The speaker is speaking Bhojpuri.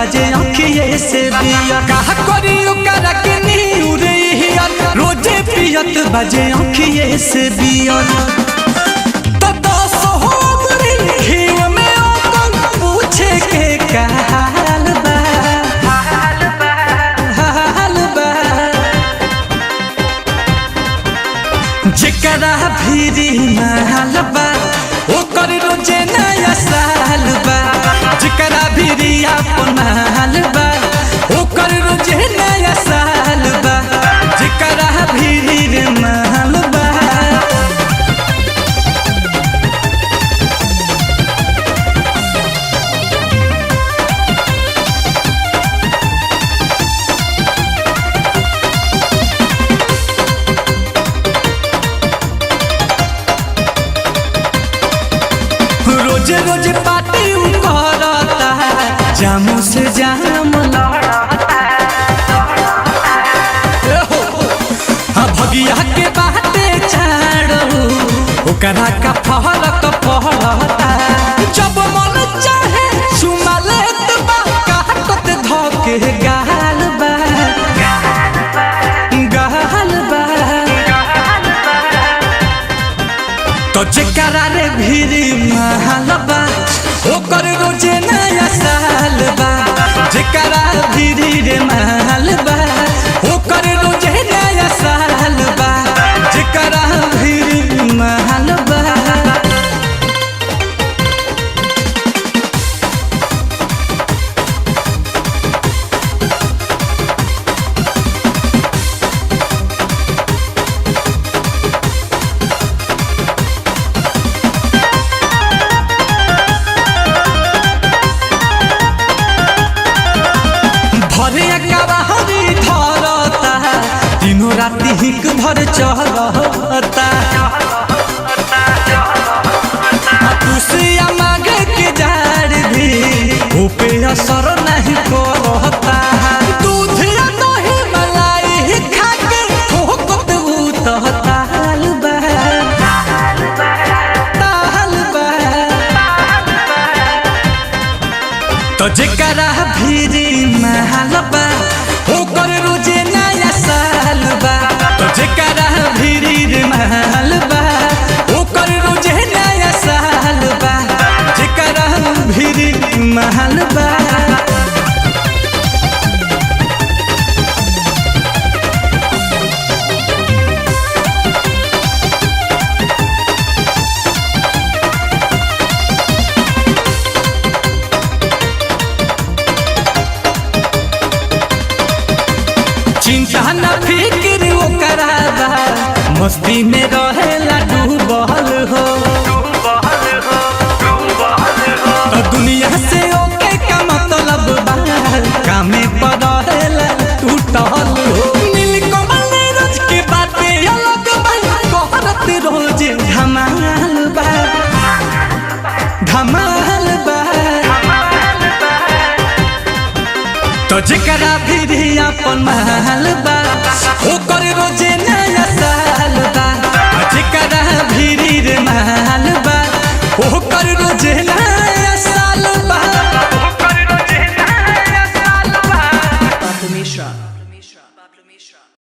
बजे अखिए से बियर कहा करी ओकरा के नीउरे हियर रोजे पियत बजे अखिए से बियर तो 10 हो गरी घीव में ओकन पूछे के का हाल बा जेकरा भीरी महल बा ओकर रोजे नया साल बा जेकरा भीरी अपन महल बा ओकर रोजे नया साल बा जेकरा भीरी रे महल बा रोजे रोजे पार्टी करता जामू से जाम लड़ता भगिया के बाटे छाड़ो ओकरा का फहरक फहरता जब मन चाहे चुमा लेत बा काटत धके गाल बा गाल बा तो जेकरा रे भीरी महल बा ओकर रोजे नया साल बा जेकरा भीरी रे महल बा ओकर रोजे नया साल बा जेकरा भीरी महल बा तीनों राती हिक भर चलता तुसिया मांगे के जाड़ भी ऊपे असर नहीं करता दूध या दही मलाई खा के ठोकत तो ताल बा ताल बा तो जेकरा भीरी महल बा ओकर रोजे नया साल बा तो जेकरा भीरी रे महल बा ओकर रोजे नया साल बा जेकरा भीरी महल बा चिंता न फिक्र ओकरा बा मस्ती में रहेला डूबल हो तो दुनिया से ओके का मतलब बा कामे पर रहेला टूटल हो नीलकमल नीरज के बातें अलग बा कहरत रोजे धमाल बा धमाल बा तो जेकरा भीरी अपन महल बा ओकर रोजे